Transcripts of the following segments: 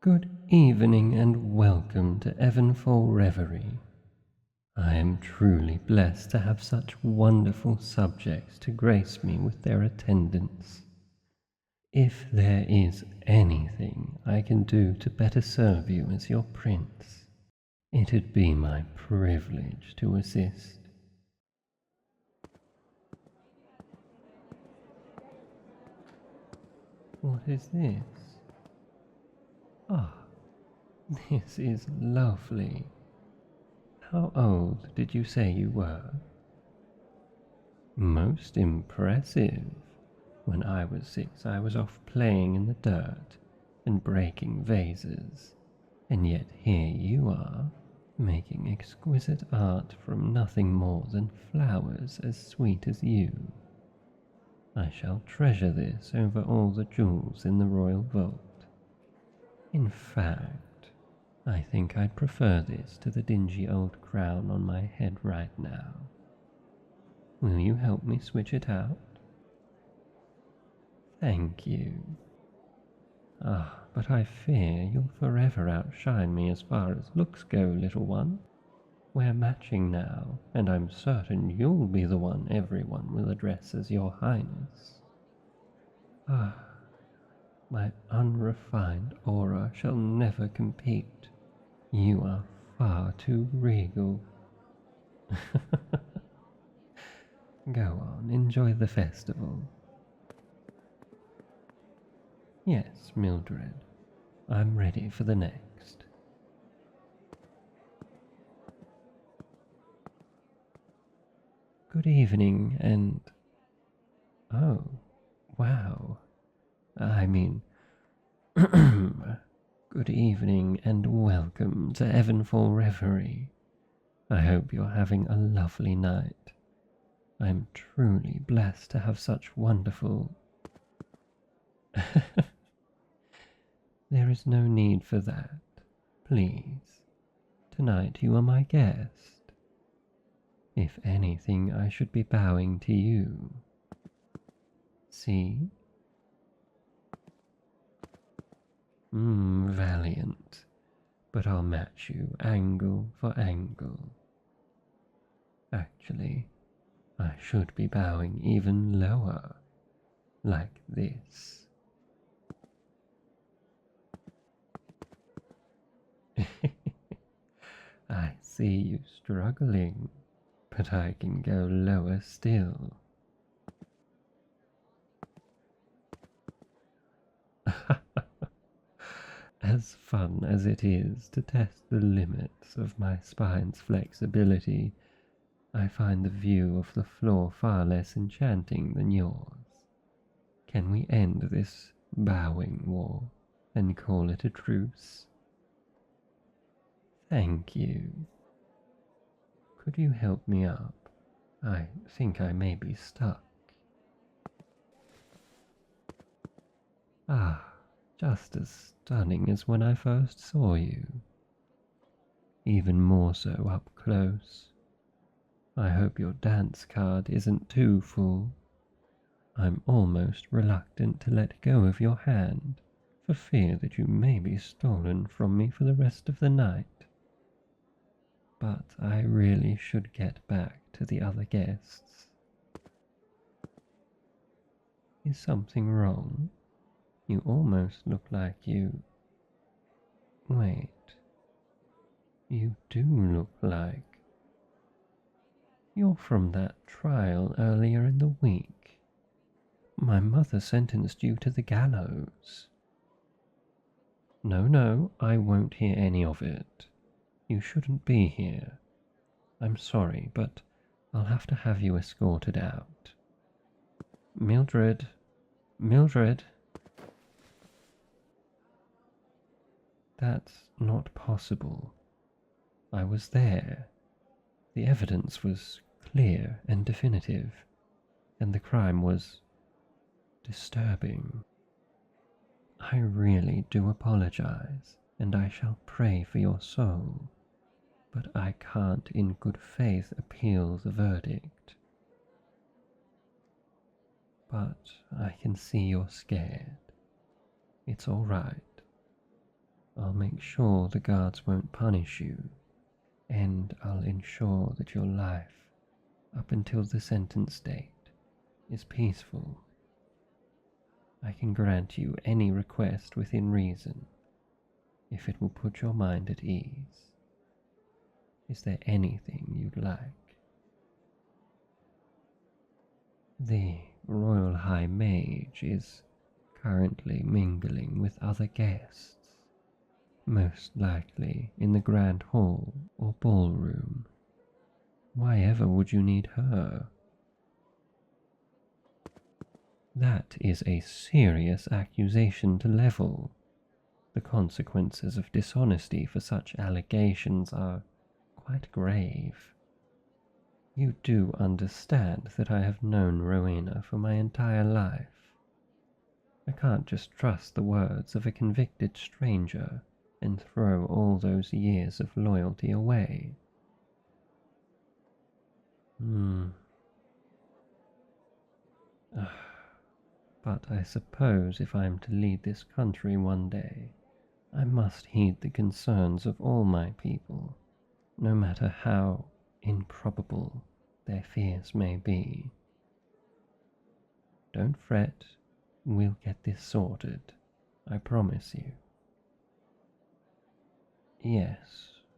Good evening and welcome to Evanfall Reverie. I am truly blessed to have such wonderful subjects to grace me with their attendance. If there is anything I can do to better serve you as your prince, it'd be my privilege to assist. What is this? Ah, this is lovely. How old did you say you were? Most impressive. When I was 6, I was off playing in the dirt and breaking vases, and yet here you are, making exquisite art from nothing more than flowers as sweet as you. I shall treasure this over all the jewels in the royal vault. In fact, I think I'd prefer this to the dingy old crown on my head right now. Will you help me switch it out? Thank you. Ah, but I fear you'll forever outshine me as far as looks go, little one. We're matching now, and I'm certain you'll be the one everyone will address as your highness. Ah, my unrefined aura shall never compete. You are far too regal. Go on, enjoy the festival. Yes, Mildred, I'm ready for the next. Good evening, and oh, wow. I mean, good evening and welcome to Evanfall Reverie. I hope you're having a lovely night. I'm truly blessed to have such wonderful. There is no need for that. Please. Tonight you are my guest. If anything, I should be bowing to you. See? Valiant. But I'll match you angle for angle. Actually, I should be bowing even lower, like this. I see you struggling, but I can go lower still. As fun as it is to test the limits of my spine's flexibility, I find the view of the floor far less enchanting than yours. Can we end this bowing war and call it a truce? Thank you. Could you help me up? I think I may be stuck. Ah, just as stunning as when I first saw you. Even more so up close. I hope your dance card isn't too full. I'm almost reluctant to let go of your hand, for fear that you may be stolen from me for the rest of the night. But I really should get back to the other guests. Is something wrong? You almost look like you... Wait. You do look like... You're from that trial earlier in the week. My mother sentenced you to the gallows. No, no, I won't hear any of it. You shouldn't be here. I'm sorry, but I'll have to have you escorted out. Mildred, Mildred. That's not possible. I was there. The evidence was clear and definitive, and the crime was disturbing. I really do apologize, and I shall pray for your soul, but I can't in good faith appeal the verdict. But I can see you're scared. It's all right. I'll make sure the guards won't punish you, and I'll ensure that your life, up until the sentence date, is peaceful. I can grant you any request within reason, if it will put your mind at ease. Is there anything you'd like? The Royal High Mage is currently mingling with other guests, most likely in the Grand Hall or ballroom. Why ever would you need her? That is a serious accusation to level. The consequences of dishonesty for such allegations are quite grave. You do understand that I have known Rowena for my entire life. I can't just trust the words of a convicted stranger and throw all those years of loyalty away. Hmm. But I suppose if I am to lead this country one day, I must heed the concerns of all my people, no matter how improbable their fears may be. Don't fret, we'll get this sorted, I promise you.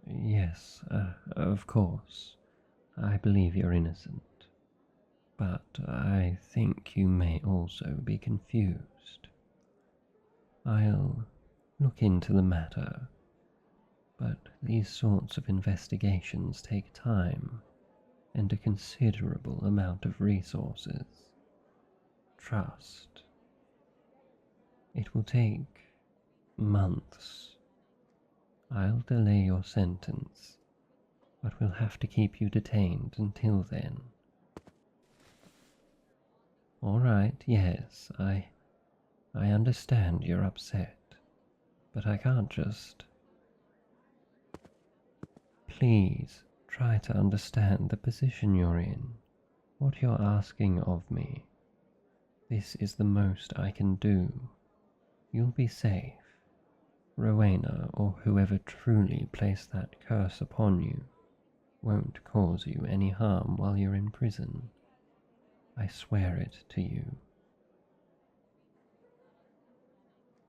Yes, of course. I believe you're innocent. But I think you may also be confused. I'll look into the matter, but these sorts of investigations take time and a considerable amount of resources. Trust. It will take months. I'll delay your sentence, but we'll have to keep you detained until then. All right, yes, I understand you're upset, but I can't just... Please, try to understand the position you're in, what you're asking of me. This is the most I can do. You'll be safe. Rowena, or whoever truly placed that curse upon you, won't cause you any harm while you're in prison. I swear it to you.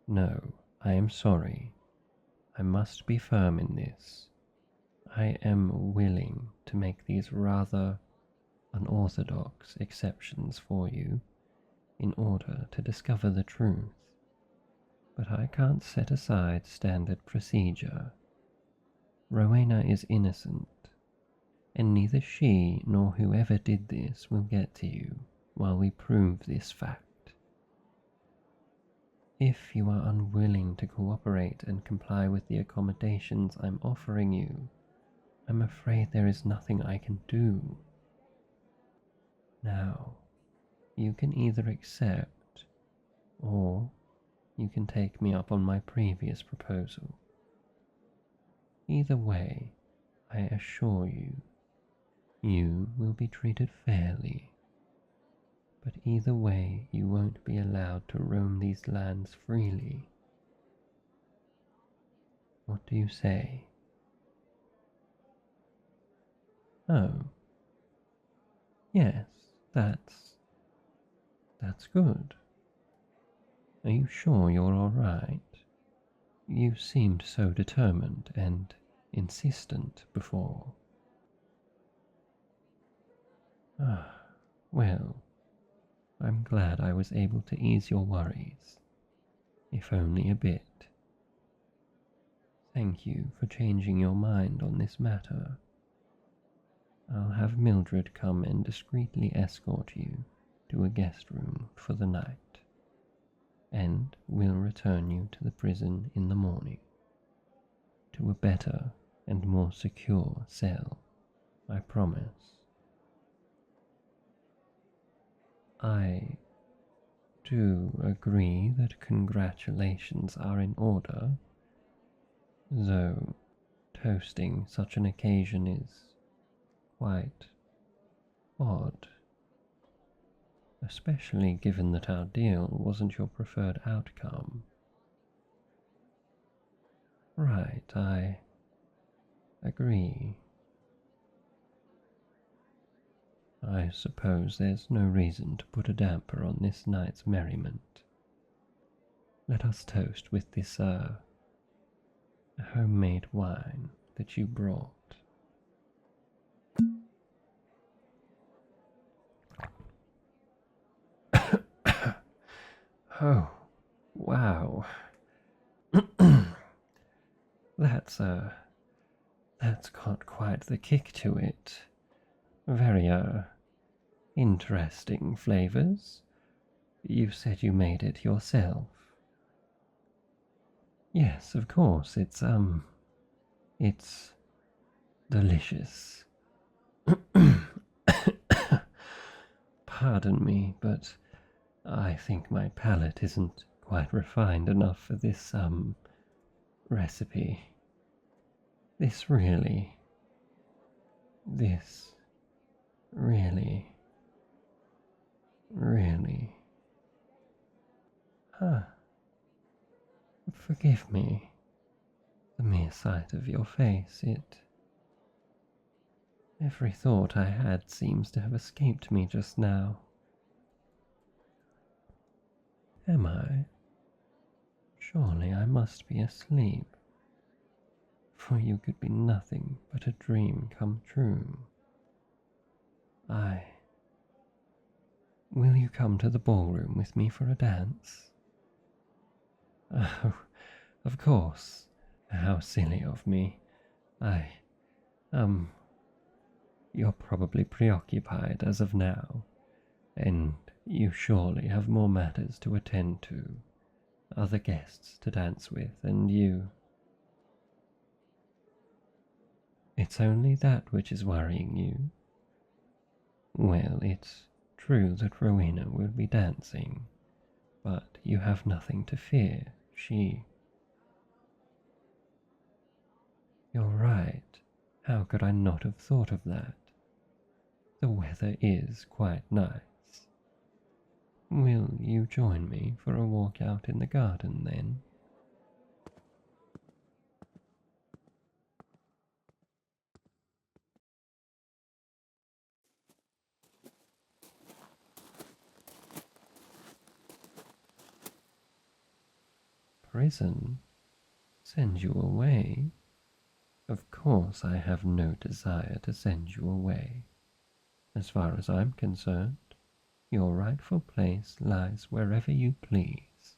No, I am sorry. I must be firm in this. I am willing to make these rather unorthodox exceptions for you in order to discover the truth, but I can't set aside standard procedure. Rowena is innocent, and neither she nor whoever did this will get to you while we prove this fact. If you are unwilling to cooperate and comply with the accommodations I'm offering you, I'm afraid there is nothing I can do. Now, you can either accept, or you can take me up on my previous proposal. Either way, I assure you, you will be treated fairly. But either way, you won't be allowed to roam these lands freely. What do you say? Oh, yes, that's good. Are you sure you're all right? You seemed so determined and insistent before. Ah, well, I'm glad I was able to ease your worries, if only a bit. Thank you for changing your mind on this matter. I'll have Mildred come and discreetly escort you to a guest room for the night, and we'll return you to the prison in the morning, to a better and more secure cell, I promise. I do agree that congratulations are in order, though toasting such an occasion is quite odd, especially given that our deal wasn't your preferred outcome. right, I agree. I suppose there's no reason to put a damper on this night's merriment. Let us toast with this, homemade wine that you brought. Oh, wow. That's, that's got quite the kick to it. Very, interesting flavors. You said you made it yourself. Yes, of course, it's delicious. Pardon me, but I think my palate isn't quite refined enough for this, recipe. This really, this really, really. Huh. Forgive me. The mere sight of your face, every thought I had seems to have escaped me just now. Am I? Surely I must be asleep, for you could be nothing but a dream come true. I. Will you come to the ballroom with me for a dance? Oh, of course. How silly of me. I. You're probably preoccupied as of now, and you surely have more matters to attend to, other guests to dance with, and you. It's only that which is worrying you. Well, it's true that Rowena will be dancing, but you have nothing to fear. You're right. How could I not have thought of that? The weather is quite nice. Will you join me for a walk out in the garden then? Prison? Send you away? Of course I have no desire to send you away. As far as I'm concerned, your rightful place lies wherever you please.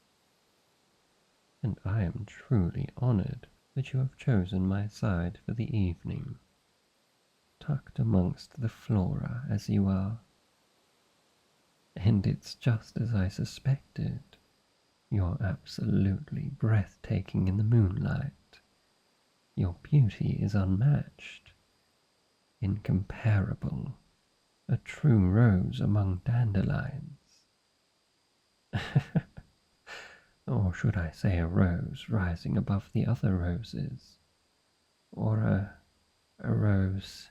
And I am truly honored that you have chosen my side for the evening, tucked amongst the flora as you are. And it's just as I suspected. You're absolutely breathtaking in the moonlight. Your beauty is unmatched, incomparable, a true rose among dandelions. Or should I say a rose rising above the other roses? Or a rose.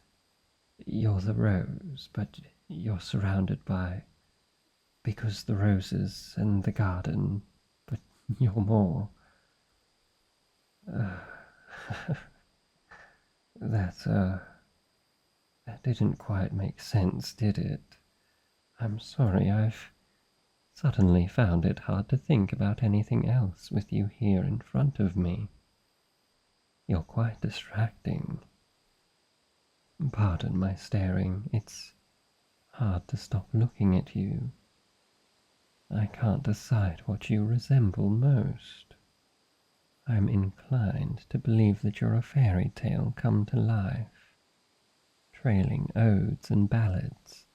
You're the rose, but you're surrounded by. Because the roses and the garden, but you're more. Uh, that didn't quite make sense, did it? I'm sorry, I've suddenly found it hard to think about anything else with you here in front of me. You're quite distracting. Pardon my staring, it's hard to stop looking at you. I can't decide what you resemble most. I'm inclined to believe that you're a fairy tale come to life, trailing odes and ballads,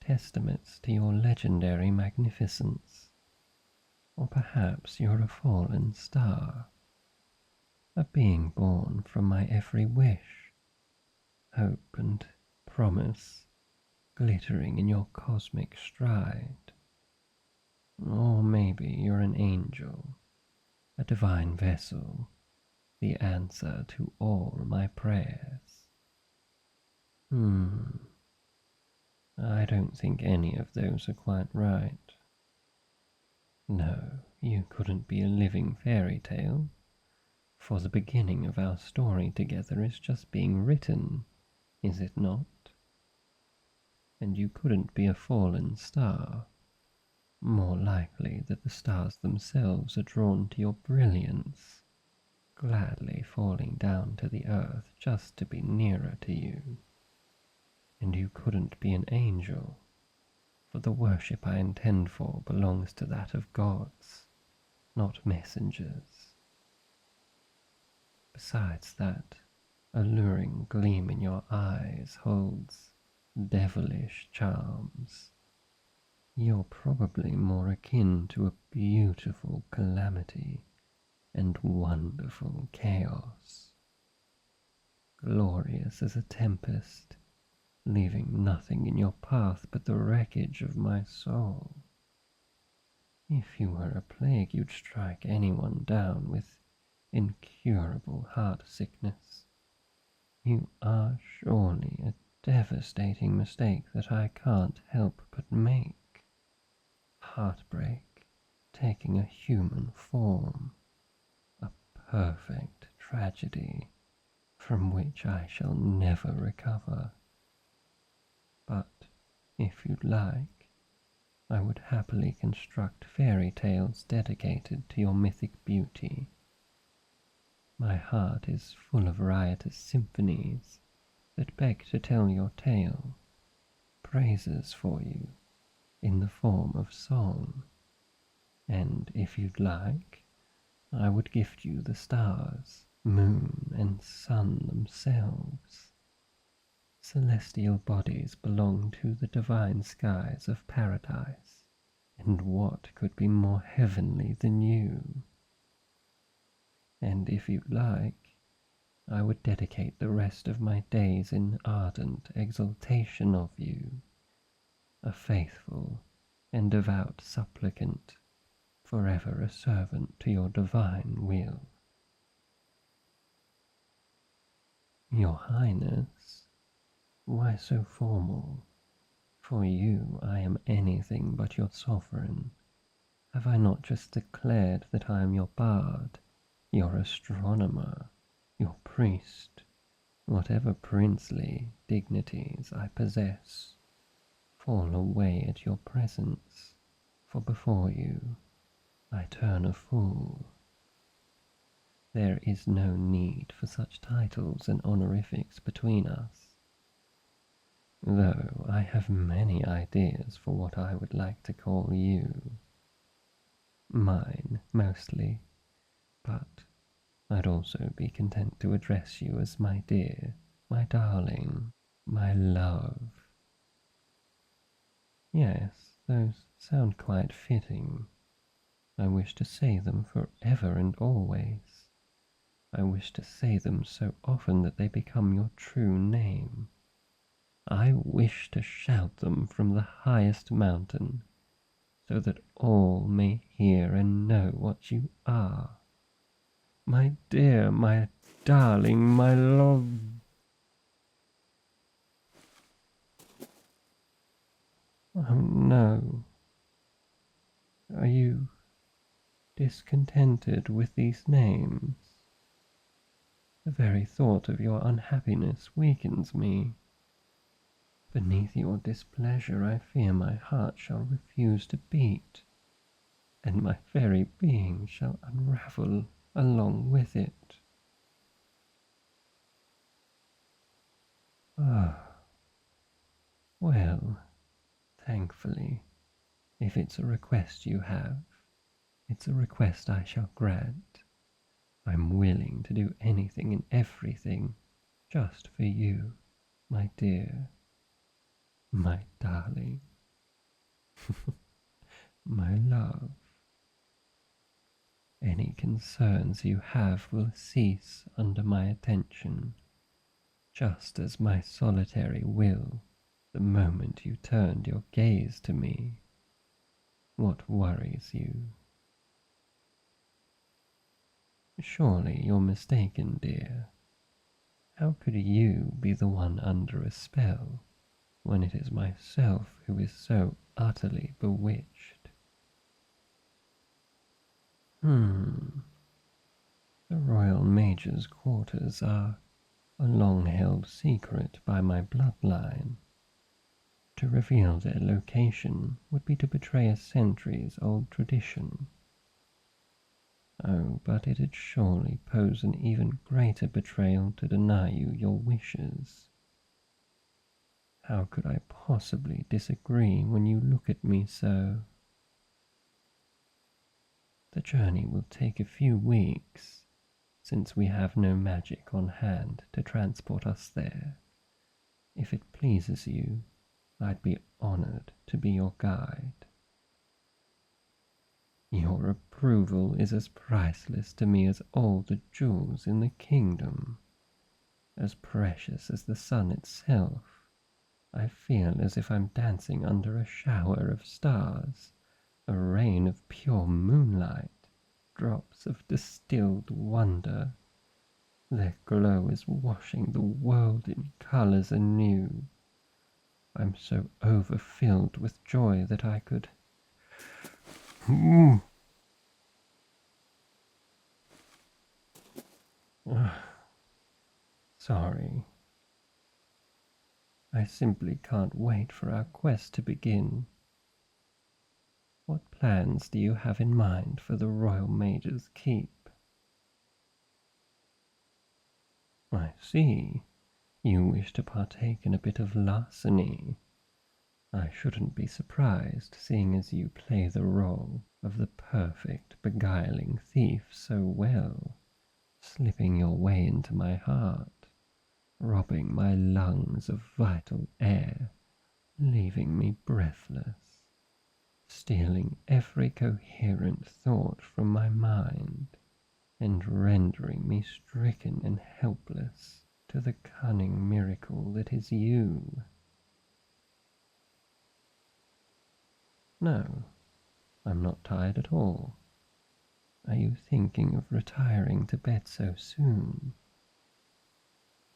testaments to your legendary magnificence. Or perhaps you're a fallen star, a being born from my every wish, hope and promise glittering in your cosmic stride. Or maybe you're an angel, a divine vessel, the answer to all my prayers. I don't think any of those are quite right. No, you couldn't be a living fairy tale, For the beginning of our story together is just being written, is it not? And you couldn't be a fallen star. More likely that the stars themselves are drawn to your brilliance, gladly falling down to the earth just to be nearer to you. And you couldn't be an angel, for the worship I intend for belongs to that of gods, not messengers. Besides that alluring gleam in your eyes holds devilish charms. You're probably more akin to a beautiful calamity and wonderful chaos, glorious as a tempest, leaving nothing in your path but the wreckage of my soul. If you were a plague, you'd strike anyone down with incurable heart sickness. You are surely a devastating mistake that I can't help but make. Heartbreak taking a human form, a perfect tragedy from which I shall never recover. But if you'd like, I would happily construct fairy tales dedicated to your mythic beauty. My heart is full of riotous symphonies that beg to tell your tale, praises for you in the form of song. And if you'd like, I would gift you the stars, moon, and sun themselves. Celestial bodies belong to the divine skies of paradise, and what could be more heavenly than you? And if you'd like, I would dedicate the rest of my days in ardent exaltation of you, a faithful and devout supplicant, forever a servant to your divine will. Your Highness, why so formal? For you I am anything but your sovereign. Have I not just declared that I am your bard, your astronomer, your priest, whatever princely dignities I possess? Fall away at your presence, for before you I turn a fool. There is no need for such titles and honorifics between us, though I have many ideas for what I would like to call you. Mine, mostly, but I'd also be content to address you as my dear, my darling, my love. Yes, those sound quite fitting. I wish to say them for ever and always. I wish to say them so often that they become your true name. I wish to shout them from the highest mountain, so that all may hear and know what you are. My dear, my darling, my love. Oh no. Are you discontented with these names? The very thought of your unhappiness weakens me. Beneath your displeasure I fear my heart shall refuse to beat, and my very being shall unravel along with it. Ah, well, thankfully, if it's a request you have, it's a request I shall grant. I'm willing to do anything and everything just for you, my dear, my darling, my love. Any concerns you have will cease under my attention, just as my solitary will the moment you turned your gaze to me. What worries you? Surely you're mistaken, dear. How could you be the one under a spell, when it is myself who is so utterly bewitched? The royal Mage's quarters are a long-held secret by my bloodline. To reveal their location would be to betray a centuries-old tradition. Oh, but it'd surely pose an even greater betrayal to deny you your wishes. How could I possibly disagree when you look at me so? The journey will take a few weeks, since we have no magic on hand to transport us there. If it pleases you, I'd be honored to be your guide. Your approval is as priceless to me as all the jewels in the kingdom, as precious as the sun itself. I feel as if I'm dancing under a shower of stars, a rain of pure moonlight, drops of distilled wonder. Their glow is washing the world in colors anew. I'm so overfilled with joy that I could... Sorry. I simply can't wait for our quest to begin. What plans do you have in mind for the Royal Mage's Keep? I see. You wish to partake in a bit of larceny. I shouldn't be surprised, seeing as you play the role of the perfect, beguiling thief so well, slipping your way into my heart, robbing my lungs of vital air, leaving me breathless, stealing every coherent thought from my mind, and rendering me stricken and helpless to the cunning miracle that is you. No, I'm not tired at all. Are you thinking of retiring to bed so soon?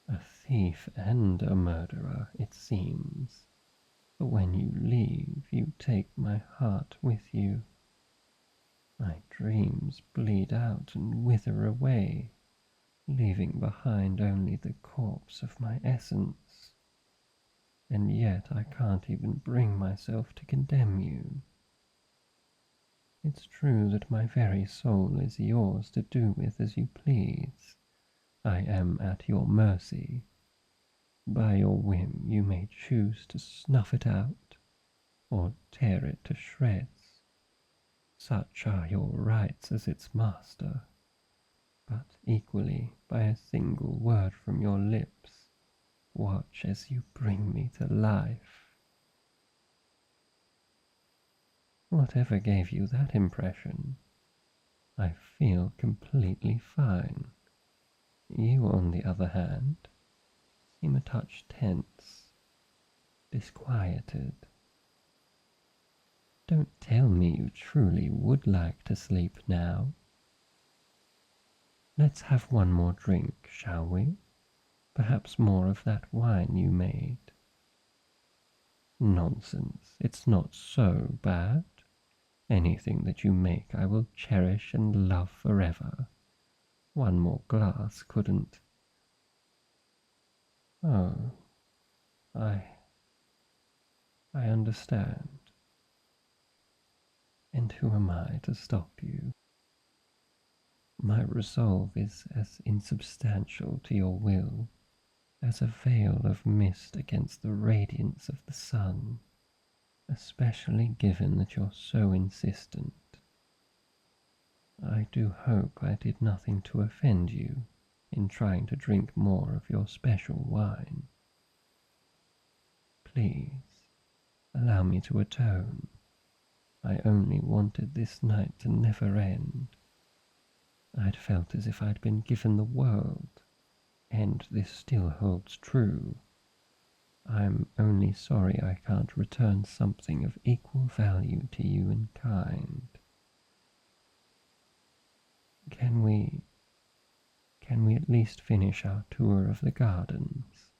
A thief and a murderer, it seems. But when you leave, you take my heart with you. My dreams bleed out and wither away, leaving behind only the corpse of my essence. And yet I can't even bring myself to condemn you. It's true that my very soul is yours to do with as you please. I am at your mercy. By your whim you may choose to snuff it out, or tear it to shreds. Such are your rights as its master. But equally, by a single word from your lips, watch as you bring me to life. Whatever gave you that impression? I feel completely fine. You, on the other hand, seem a touch tense, disquieted. Don't tell me you truly would like to sleep now. Let's have one more drink, shall we? Perhaps more of that wine you made. Nonsense, it's not so bad. Anything that you make I will cherish and love forever. One more glass couldn't... Oh, I understand. And who am I to stop you? My resolve is as insubstantial to your will as a veil of mist against the radiance of the sun, especially given that you're so insistent. I do hope I did nothing to offend you in trying to drink more of your special wine. Please, allow me to atone. I only wanted this night to never end. I'd felt as if I'd been given the world, and this still holds true. I'm only sorry I can't return something of equal value to you in kind. Can we at least finish our tour of the gardens?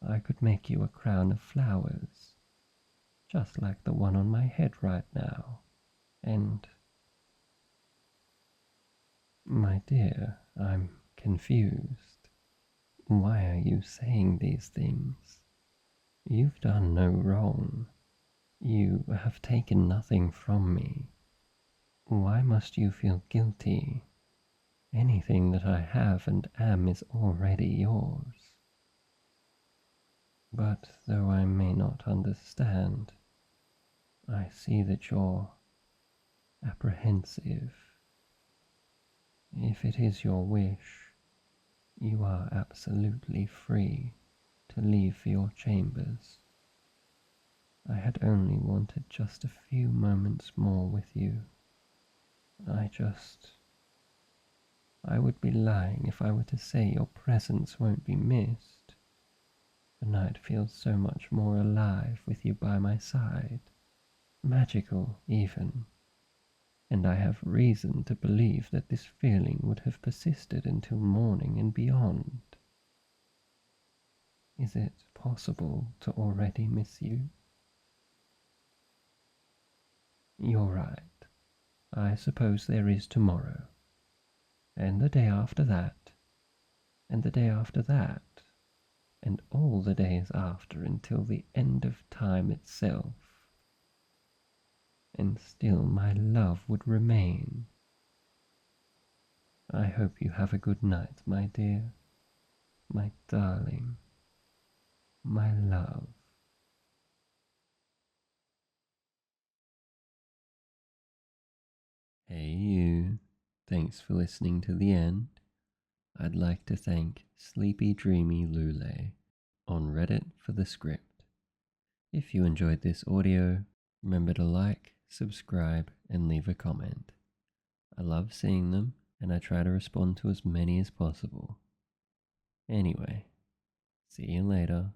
I could make you a crown of flowers, just like the one on my head right now, and... My dear, I'm confused. Why are you saying these things? You've done no wrong. You have taken nothing from me. Why must you feel guilty? Anything that I have and am is already yours. But though I may not understand, I see that you're apprehensive. If it is your wish, you are absolutely free to leave for your chambers. I had only wanted just a few moments more with you. I would be lying if I were to say your presence won't be missed. The night feels so much more alive with you by my side, magical even, and I have reason to believe that this feeling would have persisted until morning and beyond. Is it possible to already miss you? You're right. I suppose there is tomorrow, and the day after that, and the day after that, and all the days after until the end of time itself. And still my love would remain. I hope you have a good night, my dear, my darling, my love. Hey you, thanks for listening to the end. I'd like to thank Sleepy Dreamy Lule on Reddit for the script. If you enjoyed this audio, remember to like, subscribe, and leave a comment. I love seeing them, and I try to respond to as many as possible. Anyway, see you later.